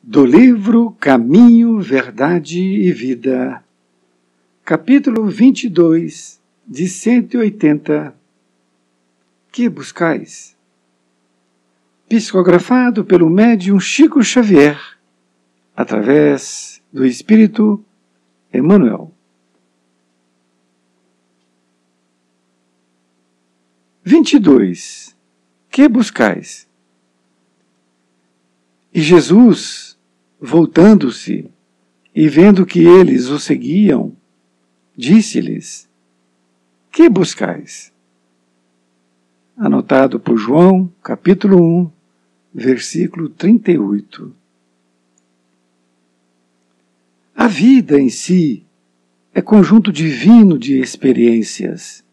Do livro Caminho, Verdade e Vida, capítulo 22, de 180. Que buscais? Psicografado pelo médium Chico Xavier, através do Espírito Emmanuel. 22. Que buscais? E Jesus, voltando-se e vendo que eles o seguiam, disse-lhes: Que buscais? Anotado por João, capítulo 1, versículo 38. A vida em si é conjunto divino de experiências.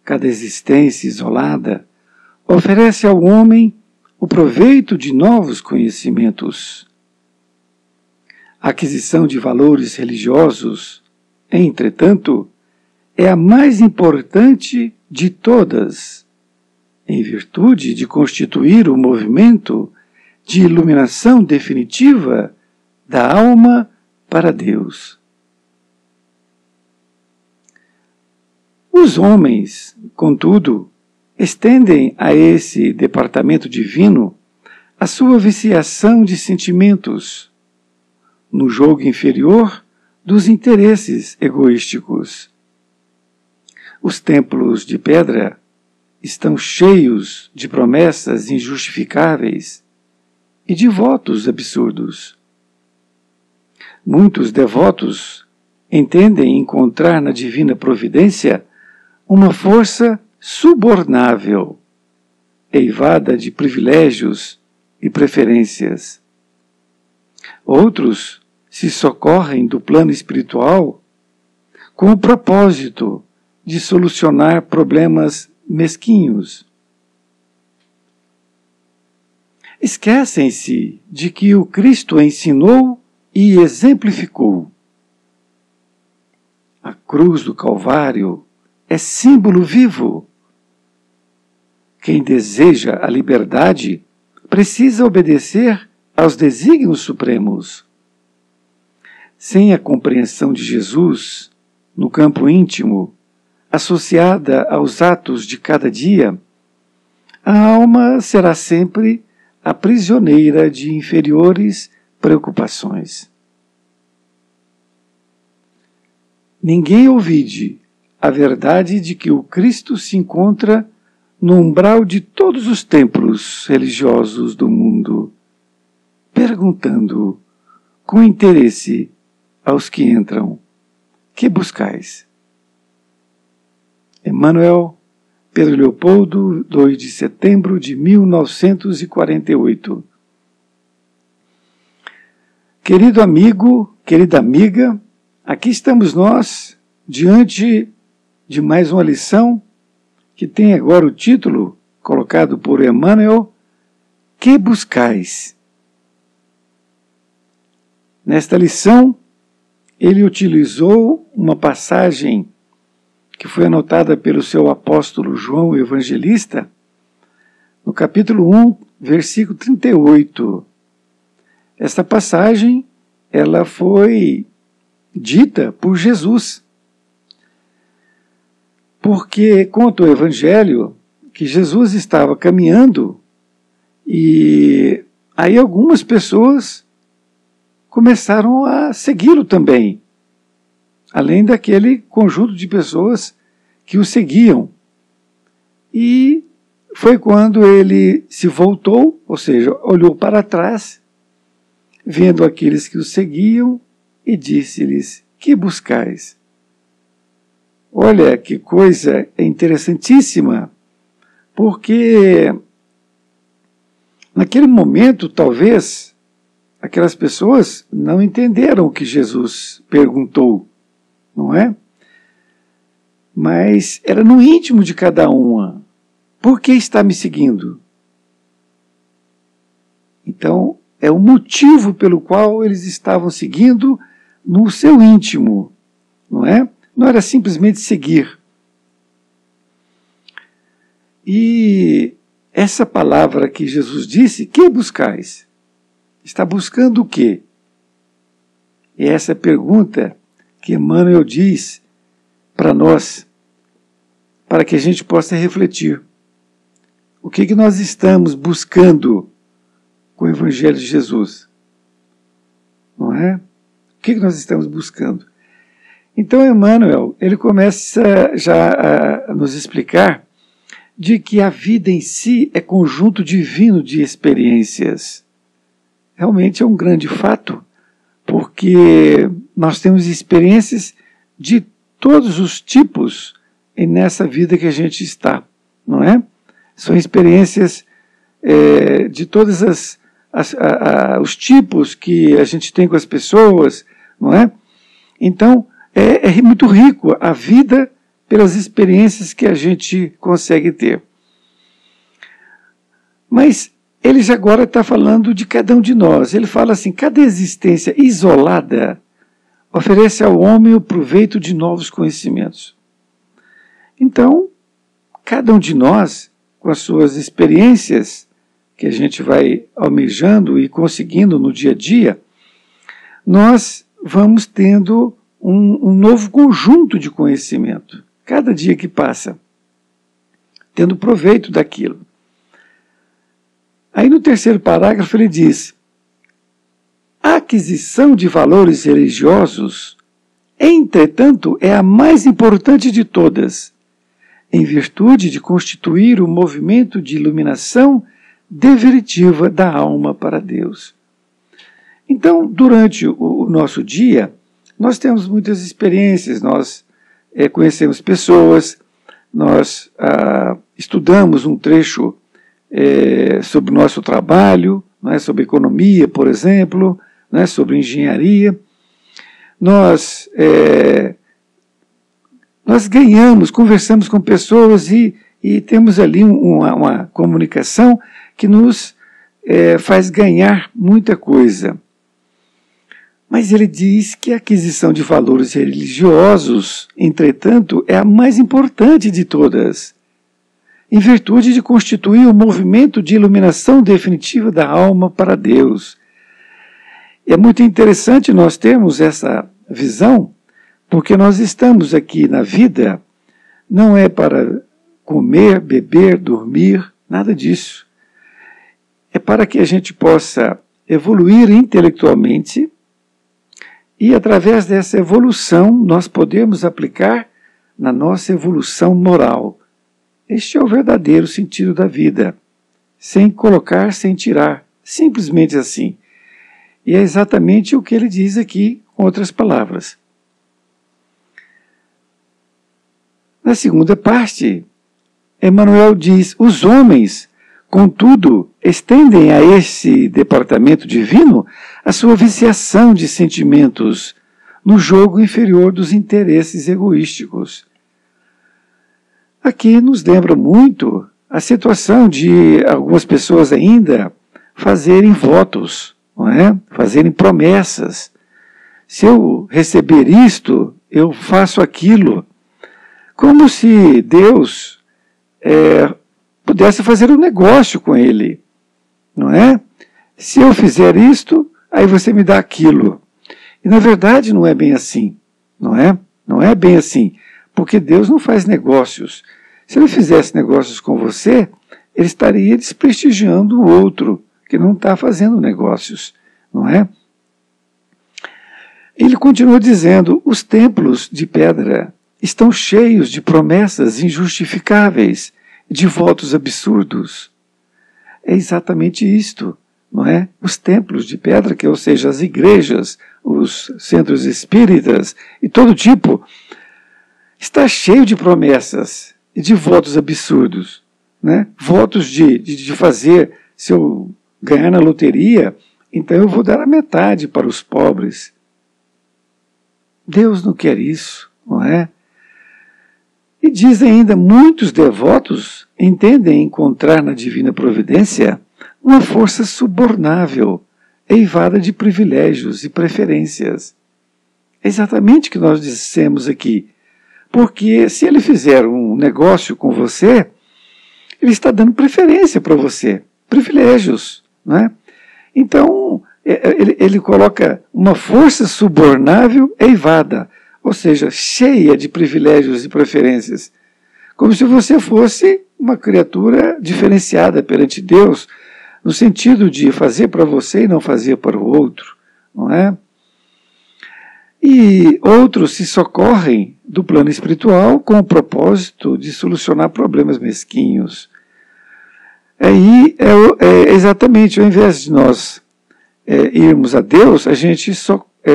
Cada existência isolada oferece ao homem o proveito de novos conhecimentos. A aquisição de valores religiosos, entretanto, é a mais importante de todas, em virtude de constituir o movimento de iluminação definitiva da alma para Deus. Os homens, contudo, estendem a esse departamento divino a sua viciação de sentimentos, no jogo inferior dos interesses egoísticos. Os templos de pedra estão cheios de promessas injustificáveis e de votos absurdos. Muitos devotos entendem encontrar na divina providência uma força subornável, eivada de privilégios e preferências. Outros se socorrem do plano espiritual com o propósito de solucionar problemas mesquinhos. Esquecem-se de que o Cristo ensinou e exemplificou. A cruz do Calvário é símbolo vivo. Quem deseja a liberdade precisa obedecer aos desígnios supremos. Sem a compreensão de Jesus, no campo íntimo, associada aos atos de cada dia, a alma será sempre a prisioneira de inferiores preocupações. Ninguém ouvide a verdade de que o Cristo se encontra no umbral de todos os templos religiosos do mundo, perguntando com interesse aos que entram: que buscais? Emmanuel, Pedro Leopoldo, 2 de setembro de 1948. Querido amigo, querida amiga, aqui estamos nós, diante de mais uma lição que tem agora o título, colocado por Emmanuel: Que buscais? Nesta lição, ele utilizou uma passagem que foi anotada pelo seu apóstolo João Evangelista, no capítulo 1, versículo 38. Esta passagem, ela foi dita por Jesus, porque conta o Evangelho que Jesus estava caminhando e aí algumas pessoas começaram a segui-lo também, além daquele conjunto de pessoas que o seguiam. E foi quando ele se voltou, ou seja, olhou para trás, vendo aqueles que o seguiam, e disse-lhes: Que buscais? Olha que coisa interessantíssima, porque naquele momento, talvez, aquelas pessoas não entenderam o que Jesus perguntou, não é? Mas era no íntimo de cada uma. Por que está me seguindo? Então, é o motivo pelo qual eles estavam seguindo no seu íntimo, não é? Não era simplesmente seguir. E essa palavra que Jesus disse, que buscais? Está buscando o quê? E essa é a pergunta que Emmanuel diz para nós, para que a gente possa refletir. O que nós estamos buscando com o Evangelho de Jesus? Não é? O que nós estamos buscando? Então, Emmanuel, ele começa já a nos explicar de que a vida em si é conjunto divino de experiências. Realmente é um grande fato, porque nós temos experiências de todos os tipos nessa vida que a gente está, não é? São experiências de todos os tipos que a gente tem com as pessoas, não é? Então, é muito rico a vida pelas experiências que a gente consegue ter. Mas ele já agora está falando de cada um de nós. Ele fala assim, cada existência isolada oferece ao homem o proveito de novos conhecimentos. Então, cada um de nós, com as suas experiências, que a gente vai almejando e conseguindo no dia a dia, nós vamos tendo um novo conjunto de conhecimento, cada dia que passa, tendo proveito daquilo. Aí no terceiro parágrafo ele diz, a aquisição de valores religiosos, entretanto, é a mais importante de todas, em virtude de constituir o movimento de iluminação definitiva da alma para Deus. Então, durante o nosso dia, nós temos muitas experiências, nós conhecemos pessoas, nós estudamos um trecho sobre o nosso trabalho, né, sobre economia, por exemplo, né, sobre engenharia. Nós ganhamos, conversamos com pessoas e temos ali uma comunicação que nos faz ganhar muita coisa. Mas ele diz que a aquisição de valores religiosos, entretanto, é a mais importante de todas, em virtude de constituir o movimento de iluminação definitiva da alma para Deus. É muito interessante nós termos essa visão, porque nós estamos aqui na vida, não é para comer, beber, dormir, nada disso. É para que a gente possa evoluir intelectualmente e, através dessa evolução, nós podemos aplicar na nossa evolução moral. Este é o verdadeiro sentido da vida, sem colocar, sem tirar, simplesmente assim. E é exatamente o que ele diz aqui, com outras palavras. Na segunda parte, Emmanuel diz, os homens, contudo, estendem a esse departamento divino a sua viciação de sentimentos no jogo inferior dos interesses egoísticos. Aqui nos lembra muito a situação de algumas pessoas ainda fazerem votos, não é? Fazerem promessas. Se eu receber isto, eu faço aquilo. Como se Deus pudesse fazer um negócio com ele, não é? Se eu fizer isto, aí você me dá aquilo. E na verdade não é bem assim, não é? Não é bem assim, porque Deus não faz negócios. Se ele fizesse negócios com você, ele estaria desprestigiando o outro, que não está fazendo negócios, não é? Ele continua dizendo, os templos de pedra estão cheios de promessas injustificáveis, de votos absurdos. É exatamente isto, não é? Os templos de pedra, ou seja, as igrejas, os centros espíritas e todo tipo, está cheio de promessas e de votos absurdos, né? Votos de fazer, se eu ganhar na loteria, então eu vou dar a metade para os pobres. Deus não quer isso, não é? E diz ainda, muitos devotos entendem encontrar na divina providência uma força subornável, eivada de privilégios e preferências. É exatamente o que nós dissemos aqui. Porque se ele fizer um negócio com você, ele está dando preferência para você, privilégios, não é? Então, ele coloca uma força subornável eivada, ou seja, cheia de privilégios e preferências, como se você fosse uma criatura diferenciada perante Deus, no sentido de fazer para você e não fazer para o outro, não é? E outros se socorrem do plano espiritual com o propósito de solucionar problemas mesquinhos. Aí exatamente, ao invés de nós irmos a Deus, a gente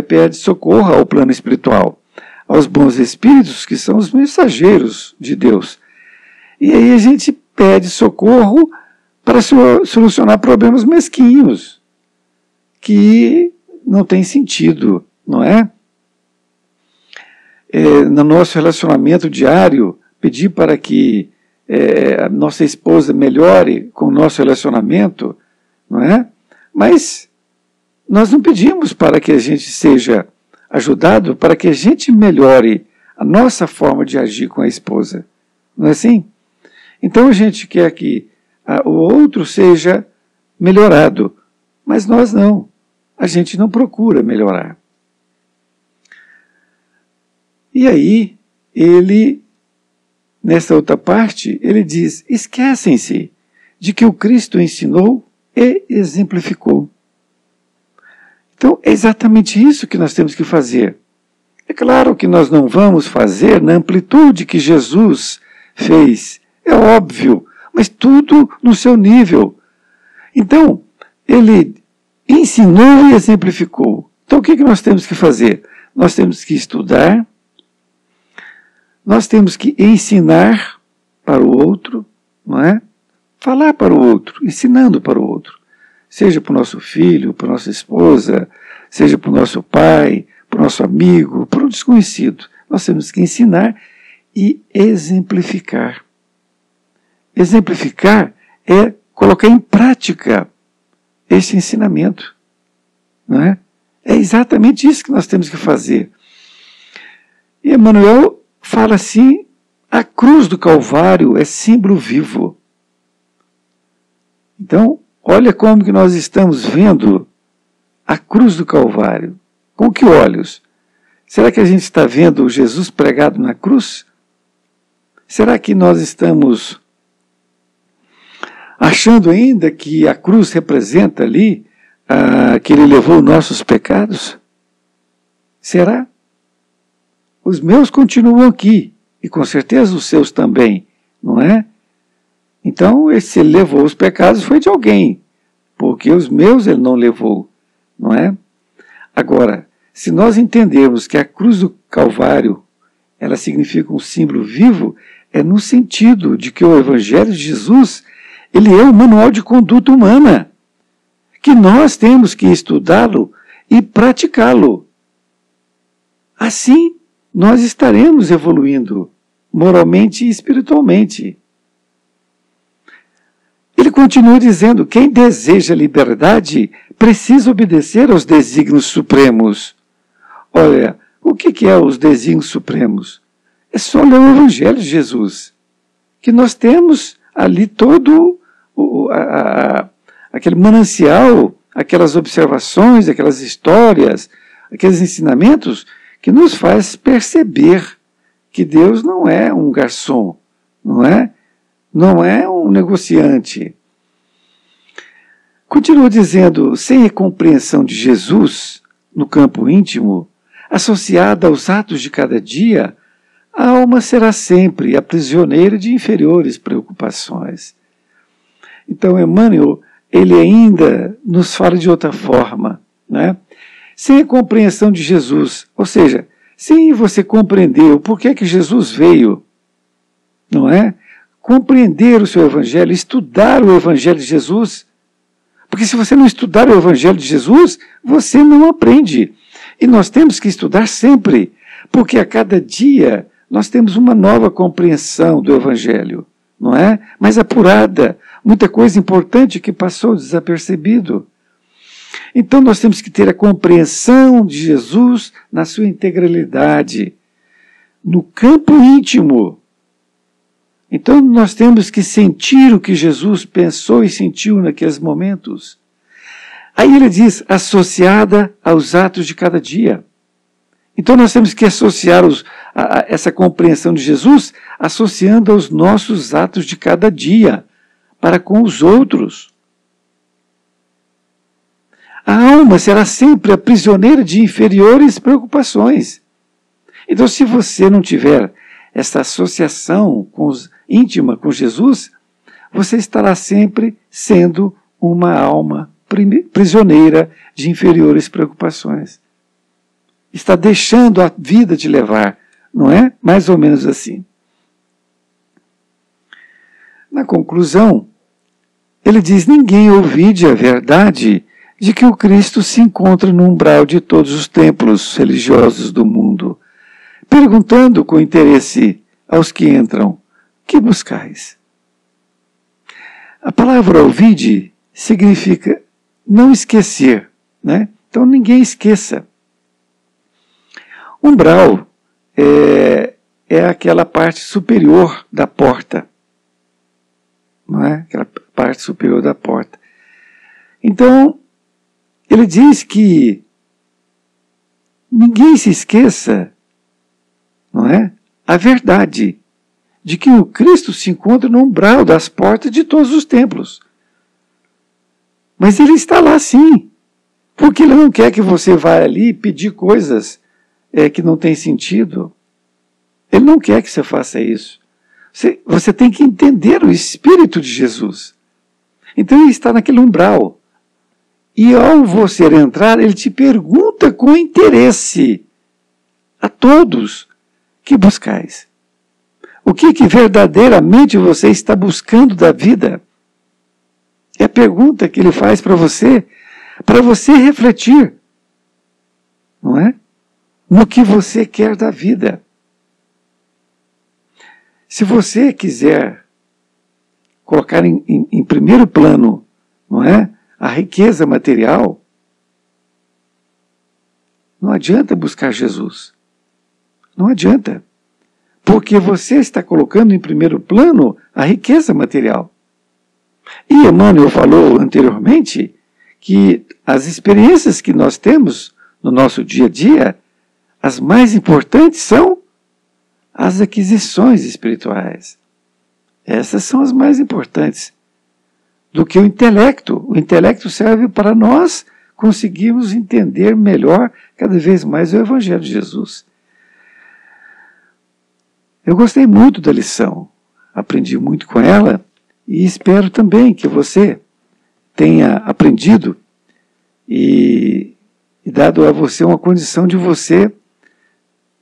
pede socorro ao plano espiritual, aos bons espíritos, que são os mensageiros de Deus. E aí a gente pede socorro para solucionar problemas mesquinhos, que não tem sentido, não é? No nosso relacionamento diário, pedir para que a nossa esposa melhore com o nosso relacionamento, não é? Mas nós não pedimos para que a gente seja ajudado, para que a gente melhore a nossa forma de agir com a esposa. Não é assim? Então a gente quer que o outro seja melhorado, mas nós não. A gente não procura melhorar. E aí, nessa outra parte, ele diz: esquecem-se de que o Cristo ensinou e exemplificou. Então, é exatamente isso que nós temos que fazer. É claro que nós não vamos fazer na amplitude que Jesus fez, é óbvio, mas tudo no seu nível. Então, ele ensinou e exemplificou. Então, o que nós temos que fazer? Nós temos que estudar, nós temos que ensinar para o outro, não é? Falar para o outro, ensinando para o outro. Seja para o nosso filho, para a nossa esposa, seja para o nosso pai, para o nosso amigo, para o desconhecido. Nós temos que ensinar e exemplificar. Exemplificar é colocar em prática esse ensinamento, não é? É exatamente isso que nós temos que fazer. E Emmanuel fala assim: a cruz do Calvário é símbolo vivo. Então, olha como que nós estamos vendo a cruz do Calvário. Com que olhos? Será que a gente está vendo Jesus pregado na cruz? Será que nós estamos achando ainda que a cruz representa ali que ele levou nossos pecados? Será? Os meus continuam aqui, e com certeza os seus também, não é? Então, se ele levou os pecados, foi de alguém, porque os meus ele não levou, não é? Agora, se nós entendermos que a cruz do Calvário, ela significa um símbolo vivo, é no sentido de que o Evangelho de Jesus, ele é um manual de conduta humana, que nós temos que estudá-lo e praticá-lo. Assim, nós estaremos evoluindo moralmente e espiritualmente. Ele continua dizendo: quem deseja liberdade precisa obedecer aos desígnios supremos. Olha, o que é os desígnios supremos? É só ler o Evangelho de Jesus, que nós temos ali todo aquele manancial, aquelas observações, aquelas histórias, aqueles ensinamentos que nos faz perceber que Deus não é um garçom, não é? Não é um negociante. Continua dizendo: sem a compreensão de Jesus no campo íntimo, associada aos atos de cada dia, a alma será sempre a prisioneira de inferiores preocupações. Então, Emmanuel, ele ainda nos fala de outra forma, né? Sem a compreensão de Jesus, ou seja, sem você compreender o porquê que Jesus veio, não é? Compreender o seu Evangelho, estudar o Evangelho de Jesus, porque se você não estudar o Evangelho de Jesus, você não aprende. E nós temos que estudar sempre, porque a cada dia nós temos uma nova compreensão do Evangelho, não é? Mais apurada, muita coisa importante que passou desapercebido. Então nós temos que ter a compreensão de Jesus na sua integralidade, no campo íntimo. Então nós temos que sentir o que Jesus pensou e sentiu naqueles momentos. Aí ele diz, associada aos atos de cada dia. Então nós temos que associar essa compreensão de Jesus associando aos nossos atos de cada dia, para com os outros. A alma será sempre a prisioneira de inferiores preocupações. Então, se você não tiver essa associação íntima com Jesus, você estará sempre sendo uma alma prisioneira de inferiores preocupações. Está deixando a vida te levar, não é? Mais ou menos assim. Na conclusão, ele diz, ninguém ouvide a verdade de que o Cristo se encontra no umbral de todos os templos religiosos do mundo, perguntando com interesse aos que entram, que buscais? A palavra ouvide significa não esquecer, né? Então ninguém esqueça. Umbral é aquela parte superior da porta, não é? Aquela parte superior da porta. Então, ele diz que ninguém se esqueça, não é? A verdade de que o Cristo se encontra no umbral das portas de todos os templos. Mas ele está lá sim, porque ele não quer que você vá ali pedir coisas que não têm sentido. Ele não quer que você faça isso. Você tem que entender o Espírito de Jesus. Então ele está naquele umbral. E ao você entrar, ele te pergunta com interesse a todos que buscais. O que verdadeiramente você está buscando da vida? É a pergunta que ele faz para você refletir, não é? No que você quer da vida. Se você quiser colocar em primeiro plano, não é, a riqueza material, não adianta buscar Jesus. Não adianta. Porque você está colocando em primeiro plano a riqueza material. E Emmanuel falou anteriormente que as experiências que nós temos no nosso dia a dia, as mais importantes são as aquisições espirituais. Essas são as mais importantes do que o intelecto. O intelecto serve para nós conseguirmos entender melhor, cada vez mais, o Evangelho de Jesus. Eu gostei muito da lição, aprendi muito com ela e espero também que você tenha aprendido e dado a você uma condição de você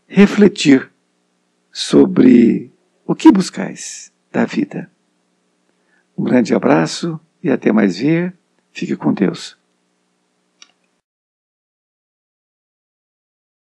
refletir sobre o que buscais da vida. Um grande abraço e até mais ver. Fique com Deus.